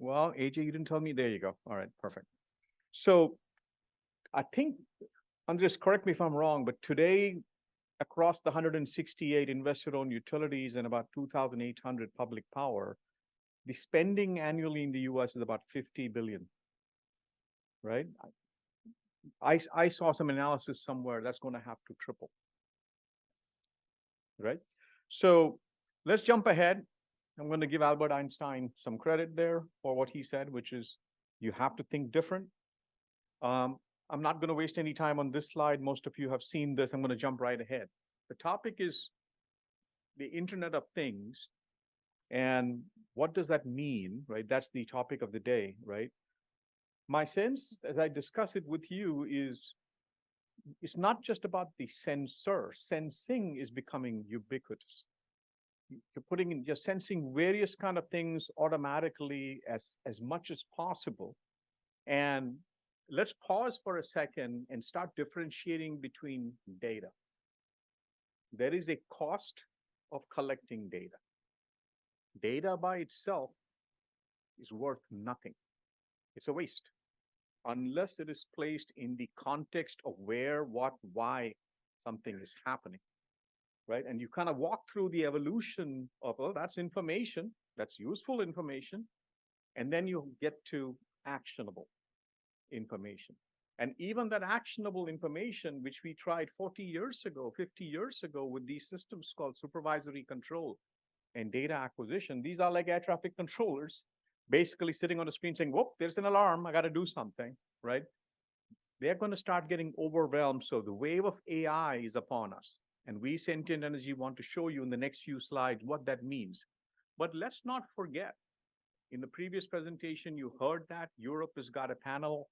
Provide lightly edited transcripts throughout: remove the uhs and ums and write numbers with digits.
Well, AJ, you didn't tell me. There you go. All right, perfect. So I think, Andres, correct me if I'm wrong, but today, across the 168 investor-owned utilities and about 2,800 public power, the spending annually in the US is about 50 billion, right? I saw some analysis somewhere that's going to have to triple, right? So let's jump ahead. I'm going to give Albert Einstein some credit there for what he said, which is you have to think different. I'm not going to waste any time on this slide. Most of you have seen this. I'm going to jump right ahead. The topic is the Internet of Things. And what does that mean, right? That's the topic of the day, right? My sense, as I discuss it with you, is it's not just about the sensor. Sensing is becoming ubiquitous. You're sensing various kind of things automatically as much as possible. And let's pause for a second and start differentiating between data. There is a cost of collecting data. Data by itself is worth nothing. It's a waste unless it is placed in the context of where, what, why something is happening, right? And you kind of walk through the evolution of, oh, that's information, that's useful information, and then you get to actionable information. And even that actionable information, which we tried 40 years ago, 50 years ago with these systems called supervisory control and data acquisition, these are like air traffic controllers, basically sitting on the screen saying, whoop, there's an alarm, I got to do something, right? They're going to start getting overwhelmed. So the wave of AI is upon us. And we, Sentient Energy, want to show you in the next few slides what that means. But let's not forget, in the previous presentation, you heard that Europe has got a panel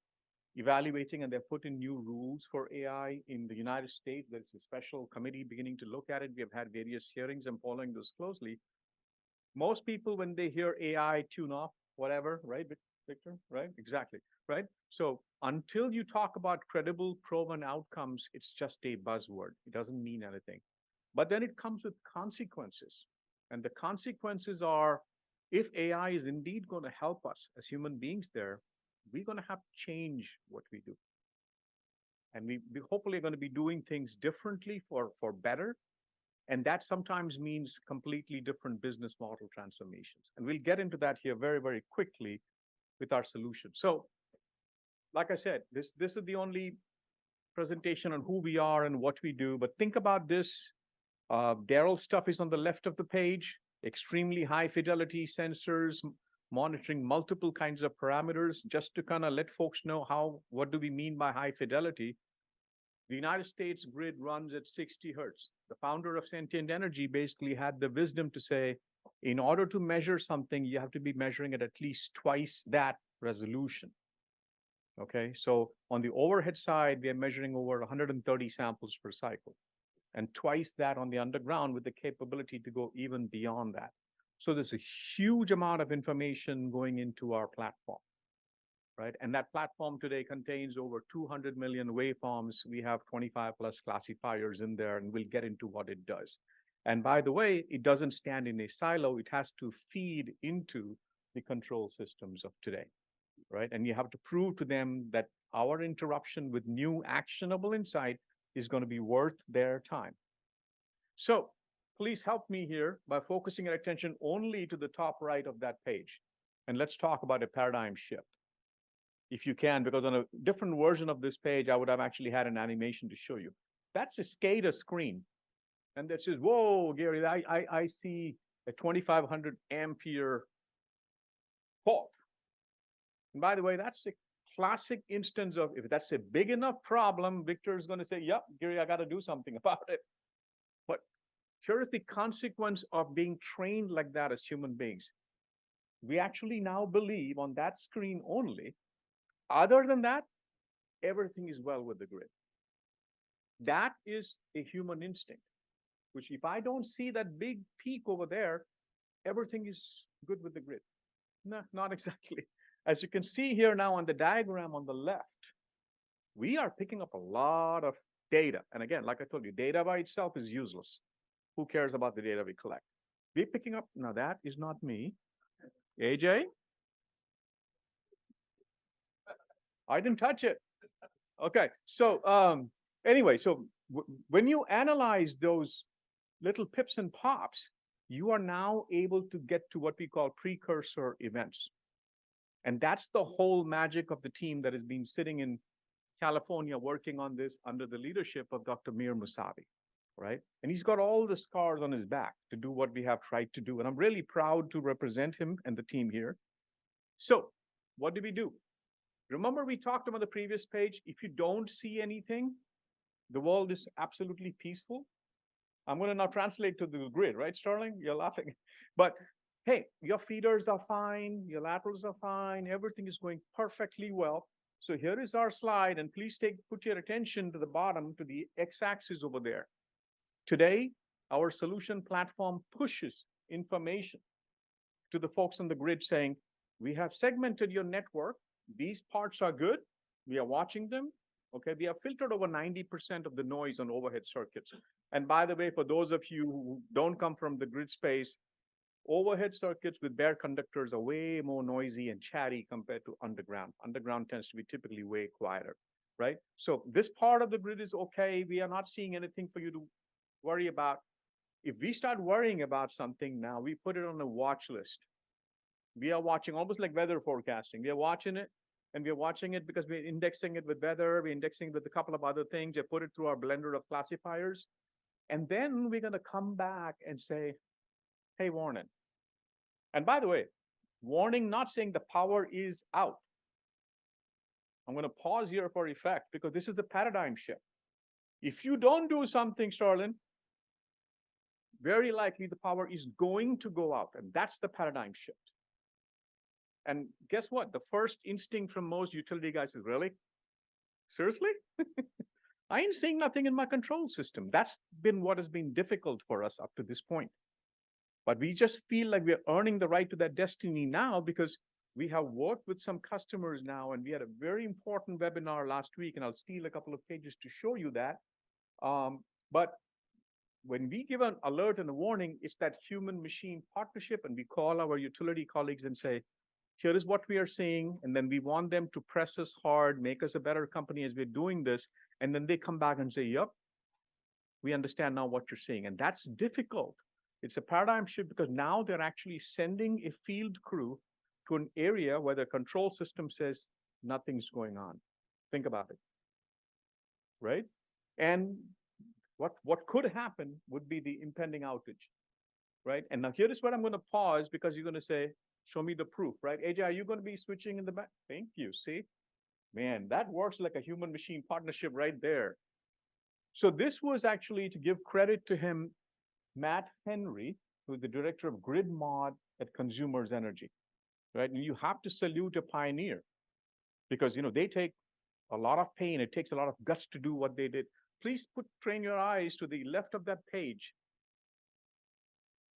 evaluating, and they've put in new rules for AI. In the United States, there's a special committee beginning to look at it. We have had various hearings. I'm following those closely. Most people, when they hear AI, tune off, whatever, right, Victor? Right? Exactly, right? So until you talk about credible, proven outcomes, it's just a buzzword. It doesn't mean anything. But then it comes with consequences. And the consequences are, if AI is indeed going to help us as human beings there, we're going to have to change what we do. And we hopefully are going to be doing things differently for better. And that sometimes means completely different business model transformations. And we'll get into that here very, very quickly with our solution. So, like I said, this is the only presentation on who we are and what we do. But think about this. Daryl's stuff is on the left of the page. Extremely high fidelity sensors, monitoring multiple kinds of parameters. Just to kind of let folks know what do we mean by high fidelity. The United States grid runs at 60 hertz. The founder of Sentient Energy basically had the wisdom to say, in order to measure something, you have to be measuring it at least twice that resolution. Okay, so on the overhead side, we are measuring over 130 samples per cycle, and twice that on the underground with the capability to go even beyond that. So there's a huge amount of information going into our platform. Right? And that platform today contains over 200 million waveforms. We have 25 plus classifiers in there, and we'll get into what it does. And by the way, it doesn't stand in a silo. It has to feed into the control systems of today, right? And you have to prove to them that our interruption with new actionable insight is going to be worth their time. So please help me here by focusing your attention only to the top right of that page. And let's talk about a paradigm shift, if you can, because on a different version of this page, I would have actually had an animation to show you. That's a SCADA screen. And that says, whoa, Gary, I see a 2,500 ampere fault. And by the way, that's a classic instance of, if that's a big enough problem, Victor is going to say, yep, Gary, I got to do something about it. But here is the consequence of being trained like that as human beings. We actually now believe on that screen only. Other than that, everything is well with the grid. That is a human instinct, which if I don't see that big peak over there, everything is good with the grid. No, not exactly. As you can see here now on the diagram on the left, we are picking up a lot of data. And again, like I told you, data by itself is useless. Who cares about the data we collect? We're picking up, now that is not me. AJ? I didn't touch it. Okay, so anyway, so when you analyze those little pips and pops, you are now able to get to what we call precursor events. And that's the whole magic of the team that has been sitting in California working on this under the leadership of Dr. Mir Musavi, right? And he's got all the scars on his back to do what we have tried to do. And I'm really proud to represent him and the team here. So, what did we do? Remember, we talked about the previous page. If you don't see anything, the world is absolutely peaceful. I'm going to now translate to the grid, right, Sterling? You're laughing. But hey, your feeders are fine, your laterals are fine, everything is going perfectly well. So here is our slide, and please put your attention to the bottom, to the x-axis over there. Today, our solution platform pushes information to the folks on the grid saying, we have segmented your network. These parts are good. We are watching them. Okay, we have filtered over 90% of the noise on overhead circuits. And by the way, for those of you who don't come from the grid space, overhead circuits with bare conductors are way more noisy and chatty compared to underground. Underground tends to be typically way quieter, right? So this part of the grid is okay. We are not seeing anything for you to worry about. If we start worrying about something now, we put it on a watch list. We are watching almost like weather forecasting. We are watching it, and we're watching it because we're indexing it with weather. We're indexing it with a couple of other things. We put it through our blender of classifiers. And then we're going to come back and say, hey, warning. And by the way, warning, not saying the power is out. I'm going to pause here for effect because this is a paradigm shift. If you don't do something, Sterling, very likely the power is going to go out. And that's the paradigm shift. And guess what? The first instinct from most utility guys is, really? Seriously? I ain't seeing nothing in my control system. That's been what has been difficult for us up to this point. But we just feel like we're earning the right to that destiny now because we have worked with some customers now, and we had a very important webinar last week, and I'll steal a couple of pages to show you that. But when we give an alert and a warning, it's that human-machine partnership, and we call our utility colleagues and say, here is what we are seeing, and then we want them to press us hard, make us a better company as we're doing this, and then they come back and say, yep, we understand now what you're seeing. And that's difficult. It's a paradigm shift because now they're actually sending a field crew to an area where the control system says nothing's going on. Think about it, right? And what could happen would be the impending outage, right? And now here is where I'm going to pause because you're going to say, show me the proof, right? AJ, are you going to be switching in the back? Thank you. See, man, that works like a human-machine partnership right there. So this was actually, to give credit to him, Matt Henry, who's the director of Grid Mod at Consumers Energy, right? And you have to salute a pioneer because, they take a lot of pain. It takes a lot of guts to do what they did. Please train your eyes to the left of that page.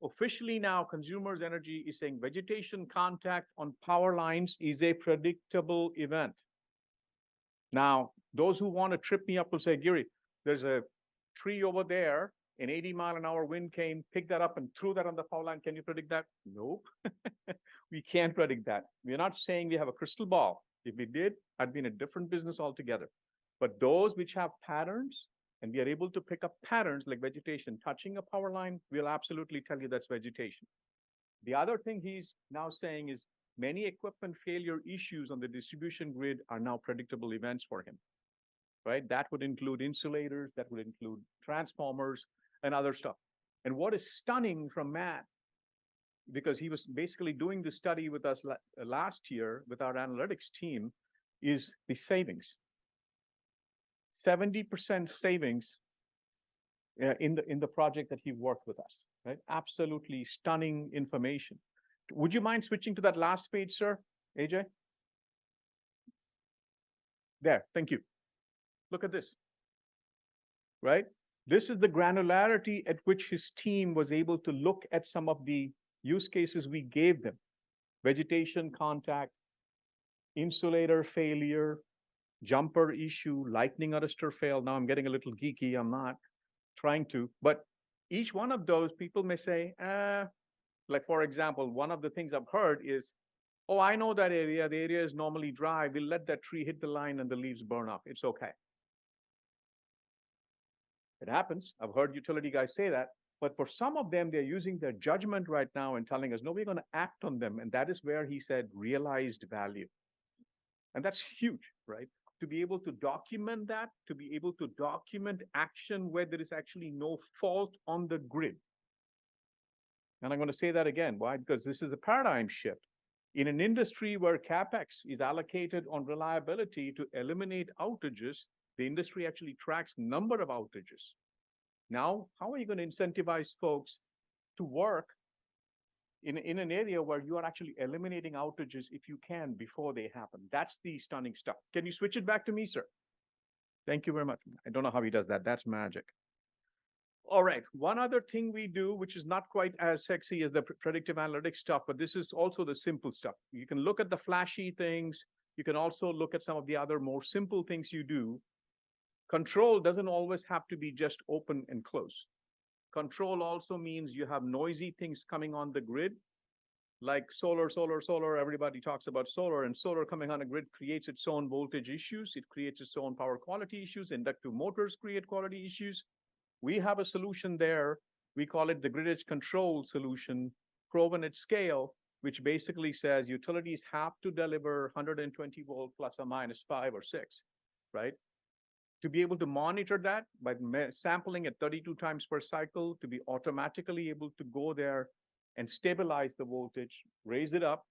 Officially now, Consumers Energy is saying vegetation contact on power lines is a predictable event. Now, those who want to trip me up will say, Giri, there's a tree over there, an 80-mile-an-hour wind came, picked that up and threw that on the power line. Can you predict that? Nope. We can't predict that. We're not saying we have a crystal ball. If we did, I'd be in a different business altogether. But those which have patterns, and we are able to pick up patterns like vegetation touching a power line, we'll absolutely tell you that's vegetation. The other thing he's now saying is many equipment failure issues on the distribution grid are now predictable events for him, right? That would include insulators, that would include transformers and other stuff. And what is stunning from Matt, because he was basically doing the study with us last year with our analytics team, is the savings. 70% savings in the project that he worked with us, right? Absolutely stunning information. Would you mind switching to that last page, sir, AJ? There, thank you. Look at this, right? This is the granularity at which his team was able to look at some of the use cases we gave them. Vegetation contact, insulator failure, jumper issue, lightning arrestor fail. Now I'm getting a little geeky, I'm not trying to, but each one of those people may say, like for example, one of the things I've heard is Oh, I know that area. The area is normally dry. We'll let that tree hit the line and the leaves burn off. It's okay. It happens. I've heard utility guys say that. But for some of them, they're using their judgment right now and telling us, no, we're going to act on them. And that is where he said realized value. And that's huge, right? To be able to document that, to be able to document action where there is actually no fault on the grid. And I'm going to say that again. Why? Because this is a paradigm shift. In an industry where CapEx is allocated on reliability to eliminate outages, the industry actually tracks number of outages. Now, how are you going to incentivize folks to work in an area where you are actually eliminating outages if you can before they happen? That's the stunning stuff. Can you switch it back to me, sir? Thank you very much. I don't know how he does that. That's magic. All right, one other thing we do, which is not quite as sexy as the predictive analytics stuff, but this is also the simple stuff. You can look at the flashy things. You can also look at some of the other more simple things you do. Control doesn't always have to be just open and close. Control also means you have noisy things coming on the grid, like solar. Everybody talks about solar, and solar coming on a grid creates its own voltage issues. It creates its own power quality issues. Inductive motors create quality issues. We have a solution there. We call it the grid edge control solution, proven at scale, which basically says utilities have to deliver 120 volt plus or minus 5 or 6, right? To be able to monitor that by sampling at 32 times per cycle, to be automatically able to go there and stabilize the voltage, raise it up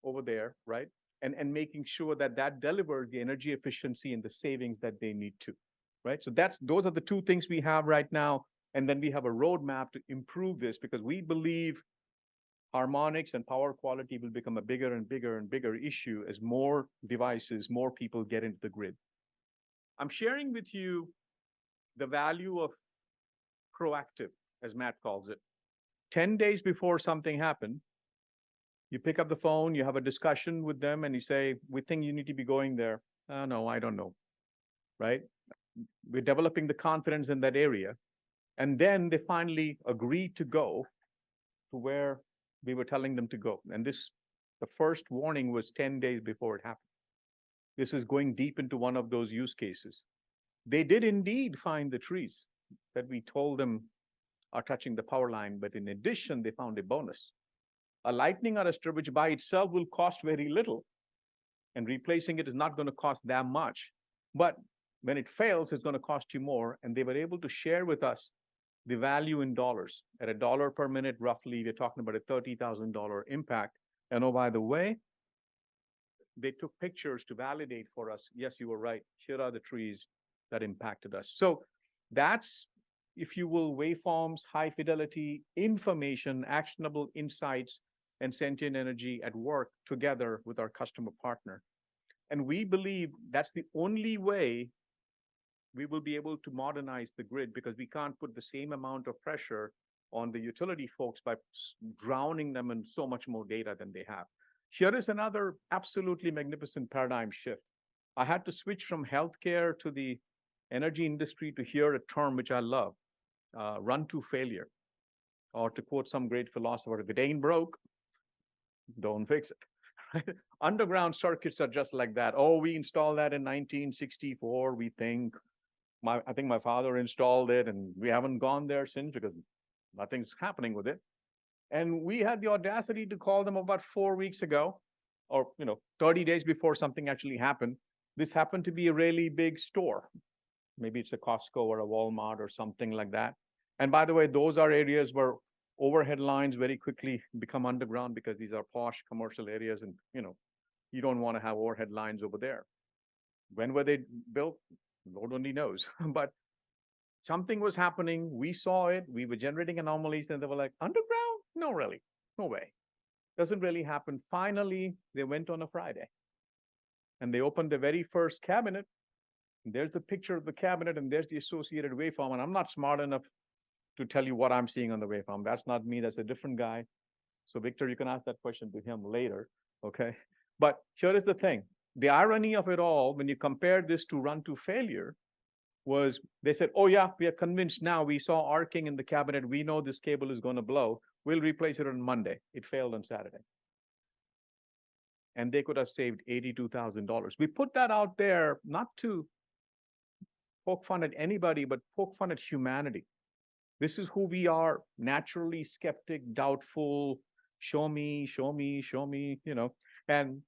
over there, right? And making sure that that delivers the energy efficiency and the savings that they need to, right? So those are the two things we have right now. And then we have a roadmap to improve this because we believe harmonics and power quality will become a bigger and bigger and bigger issue as more devices, more people get into the grid. I'm sharing with you the value of proactive, as Matt calls it. 10 days before something happened, you pick up the phone, you have a discussion with them, and you say, we think you need to be going there. No, I don't know, right? We're developing the confidence in that area. And then they finally agree to go to where we were telling them to go. And the first warning was 10 days before it happened. This is going deep into one of those use cases. They did indeed find the trees that we told them are touching the power line, but in addition, they found a bonus. A lightning arrestor, which by itself will cost very little, and replacing it is not going to cost that much. But when it fails, it's going to cost you more. And they were able to share with us the value in dollars. At $1 per minute, roughly, we're talking about a $30,000 impact. And oh, by the way, they took pictures to validate for us, yes, you were right. Here are the trees that impacted us. So that's, if you will, waveforms, high fidelity information, actionable insights, and sentient energy at work together with our customer partner. And we believe that's the only way we will be able to modernize the grid because we can't put the same amount of pressure on the utility folks by drowning them in so much more data than they have. Here is another absolutely magnificent paradigm shift. I had to switch from healthcare to the energy industry to hear a term which I love, run to failure. Or to quote some great philosopher, if it ain't broke, don't fix it. Underground circuits are just like that. Oh, we installed that in 1964, we think. I think my father installed it, and we haven't gone there since because nothing's happening with it. And we had the audacity to call them about 4 weeks ago, or 30 days before something actually happened. This happened to be a really big store. Maybe it's a Costco or a Walmart or something like that. And by the way, those are areas where overhead lines very quickly become underground because these are posh commercial areas, and you don't want to have overhead lines over there. When were they built? Lord only knows. But something was happening. We saw it. We were generating anomalies, and they were like, underground? No, really. No way. Doesn't really happen. Finally, they went on a Friday. And they opened the very first cabinet. And there's the picture of the cabinet, and there's the associated waveform. And I'm not smart enough to tell you what I'm seeing on the waveform. That's not me. That's a different guy. So, Victor, you can ask that question to him later. Okay. But here is the thing. The irony of it all, when you compare this to run to failure, was they said, oh, yeah, we are convinced now. We saw arcing in the cabinet. We know this cable is going to blow. We'll replace it on Monday. It failed on Saturday. and they could have saved $82,000. We put that out there not to poke fun at anybody, but poke fun at humanity. This is who we are, naturally skeptic, doubtful, show me, show me, show me, And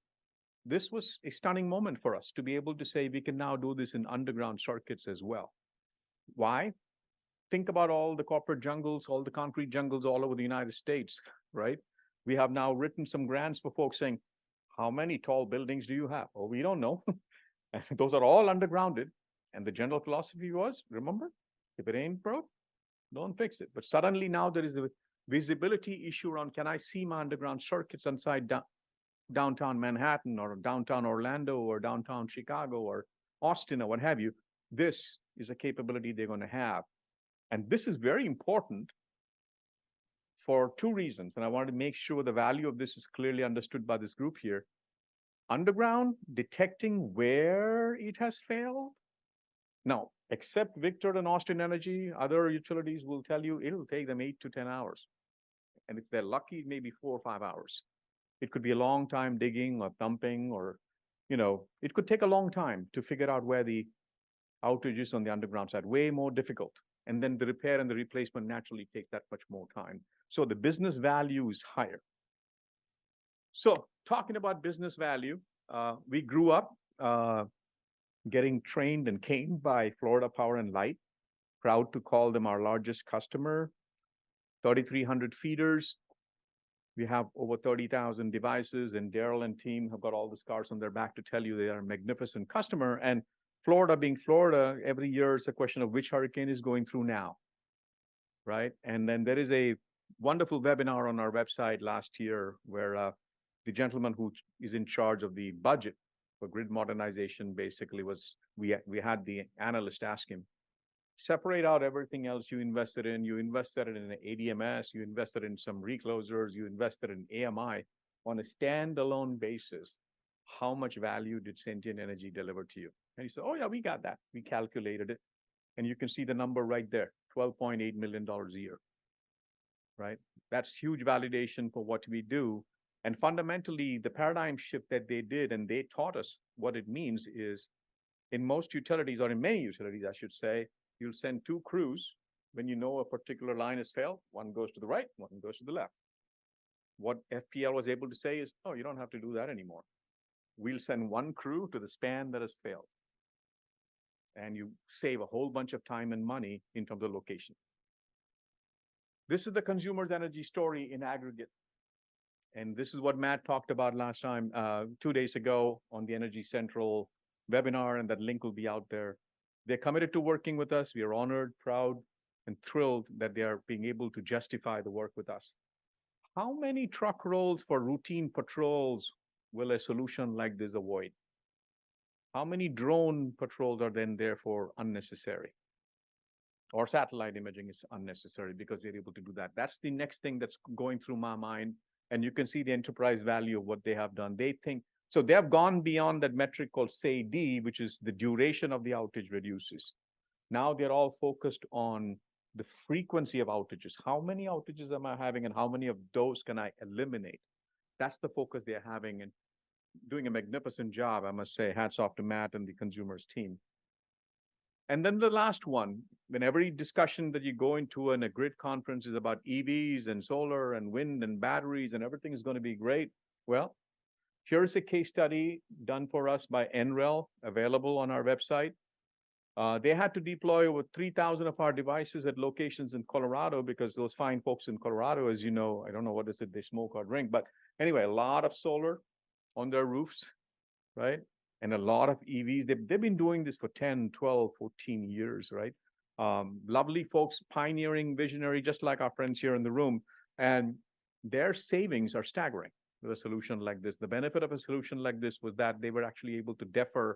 this was a stunning moment for us to be able to say we can now do this in underground circuits as well. Why? Think about all the corporate jungles, all the concrete jungles all over the United States, right? We have now written some grants for folks saying, how many tall buildings do you have? Oh, we don't know. Those are all undergrounded. And the general philosophy was, remember, if it ain't broke, don't fix it. But suddenly now there is a visibility issue around, can I see my underground circuits inside downtown Manhattan or downtown Orlando or downtown Chicago or Austin or what have you? This is a capability they're going to have. And this is very important for two reasons. And I wanted to make sure the value of this is clearly understood by this group here. Underground, detecting where it has failed. Now, except Victor and Austin Energy, other utilities will tell you it'll take them 8 to 10 hours. And if they're lucky, maybe 4 or 5 hours. It could be a long time digging or thumping or, it could take a long time to figure out where the outage is on the underground side, way more difficult. And then the repair and the replacement naturally take that much more time. So the business value is higher. So talking about business value, we grew up getting trained and caned by Florida Power and Light. Proud to call them our largest customer. 3,300 feeders. We have over 30,000 devices, and Daryl and team have got all the scars on their back to tell you they are a magnificent customer. And Florida being Florida, every year it's a question of which hurricane is going through now, right? And then there is a wonderful webinar on our website last year where the gentleman who is in charge of the budget for grid modernization basically we had the analyst ask him, separate out everything else you invested in. You invested in an ADMS, you invested in some reclosers, you invested in AMI. On a standalone basis, how much value did Sentient Energy deliver to you? And he said, oh yeah, we got that. We calculated it. And you can see the number right there, $12.8 million a year, right? That's huge validation for what we do. And fundamentally, the paradigm shift that they did, and they taught us what it means is, in most utilities, or in many utilities, I should say, you'll send 2 crews when you know a particular line has failed. One goes to the right, one goes to the left. What FPL was able to say is, oh, you don't have to do that anymore. We'll send 1 crew to the span that has failed. And you save a whole bunch of time and money in terms of location. This is the consumer's energy story in aggregate. And this is what Matt talked about last time, 2 days ago on the Energy Central webinar, and that link will be out there. They're committed to working with us. We are honored, proud, and thrilled that they are being able to justify the work with us. How many truck rolls for routine patrols will a solution like this avoid? How many drone patrols are then therefore unnecessary? Or satellite imaging is unnecessary because we're able to do that. That's the next thing that's going through my mind. And you can see the enterprise value of what they have done. They think, so they have gone beyond that metric called SAID, which is the duration of the outage reduces. Now they're all focused on the frequency of outages. How many outages am I having and how many of those can I eliminate? That's the focus they're having and doing a magnificent job, I must say. Hats off to Matt and the consumers team. And then the last one, when every discussion that you go into in a grid conference is about EVs and solar and wind and batteries and everything is going to be great. Well, here's a case study done for us by NREL, available on our website. They had to deploy over 3,000 of our devices at locations in Colorado because those fine folks in Colorado, as you know, I don't know what is it, they smoke or drink, but anyway, a lot of solar on their roofs, right? And a lot of EVs. They've been doing this for 10, 12, 14 years, right? Lovely folks, pioneering, visionary, just like our friends here in the room. And their savings are staggering with a solution like this. The benefit of a solution like this was that they were actually able to defer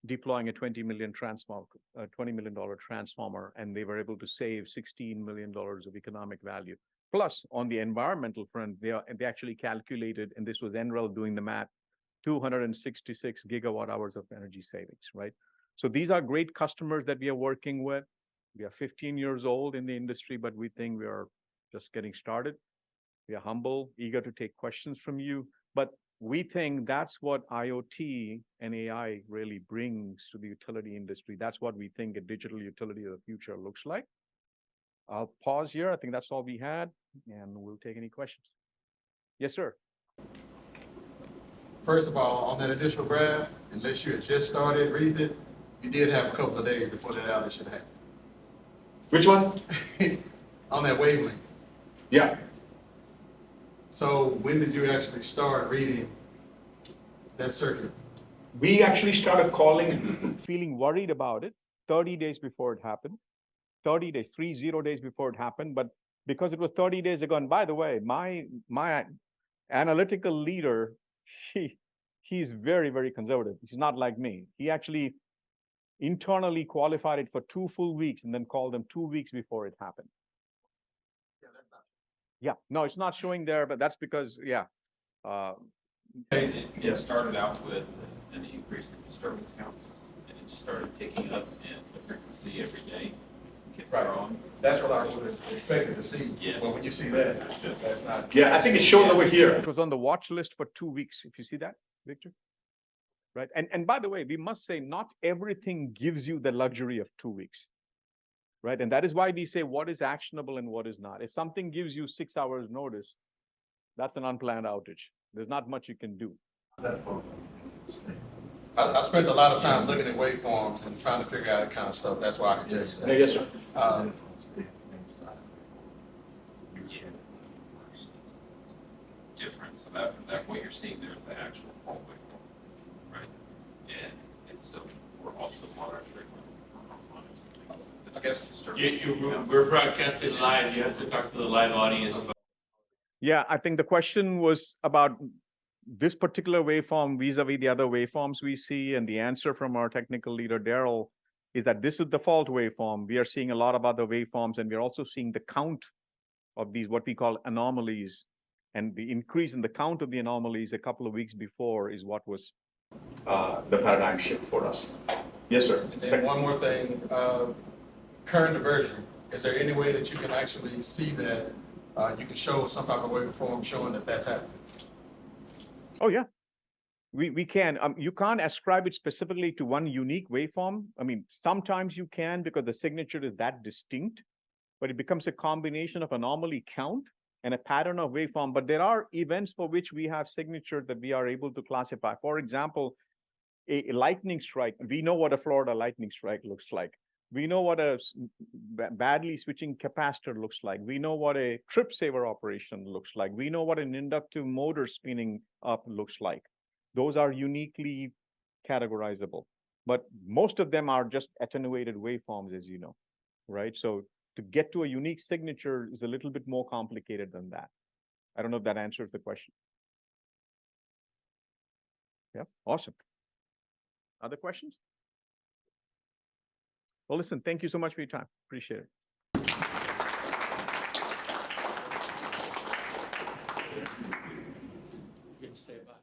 deploying a $20 million transformer, and they were able to save $16 million of economic value. Plus, on the environmental front, they actually calculated, and this was NREL doing the math, 266 gigawatt hours of energy savings, right? So these are great customers that we are working with. We are 15 years old in the industry, but we think we are just getting started. We are humble, eager to take questions from you. But we think that's what IoT and AI really brings to the utility industry. That's what we think a digital utility of the future looks like. I'll pause here. I think that's all we had, and we'll take any questions. Yes, sir. First of all, on that initial graph, unless you had just started reading it, you did have a couple of days before that outage should happen. Which one? On that wavelength. Yeah. So when did you actually start reading that circuit? We actually started calling. Feeling worried about it 30 days before it happened. 30 days, 30 days before it happened. But because it was 30 days ago, and by the way, my analytical leader, he's very, very conservative. He's not like me. He actually internally qualified it for 2 full weeks and then called them 2 weeks before it happened. Yeah, that's not. Yeah, no, it's not showing there, but that's because, It started out with an increase in disturbance counts, and it started ticking up in the frequency every day. Kept growing. That's what I would have expected to see. Yes. But when you see that, that's not. Yeah, I think it shows over here. it was on the watch list for 2 weeks. If you see that, Victor? Right. And by the way, we must say not everything gives you the luxury of 2 weeks. Right. And that is why we say what is actionable and what is not. If something gives you 6 hours notice, that's an unplanned outage. There's not much you can do. I spent a lot of time looking at waveforms and trying to figure out that kind of stuff. That's why I can tell you that. Yes, sir. Yeah. Different. So that what you're seeing there is the actual fault waveform, right? And so we're also monitoring harmonics. I guess We're broadcasting live. You have to talk to the live audience. Yeah, I think the question was about this particular waveform vis-a-vis the other waveforms we see, and the answer from our technical leader, Daryl, is that this is the fault waveform. We are seeing a lot of other waveforms, and we're also seeing the count of these, what we call anomalies, and the increase in the count of the anomalies a couple of weeks before is what was The paradigm shift for us. Yes, sir. And one more thing, current diversion. Is there any way that you can actually see that? You can show some type of waveform showing that that's happening. Oh, yeah. We can. You can't ascribe it specifically to one unique waveform. I mean, sometimes you can because the signature is that distinct, but it becomes a combination of anomaly count and a pattern of waveform. But there are events for which we have signature that we are able to classify. For example, a lightning strike. We know what a Florida lightning strike looks like. We know what a badly switching capacitor looks like. We know what a trip saver operation looks like. We know what an inductive motor spinning up looks like. Those are uniquely categorizable, but most of them are just attenuated waveforms, as you know, right? So to get to a unique signature is a little bit more complicated than that. I don't know if that answers the question. Yeah, awesome. Other questions? Well, listen, thank you so much for your time. Appreciate it. You can stay by.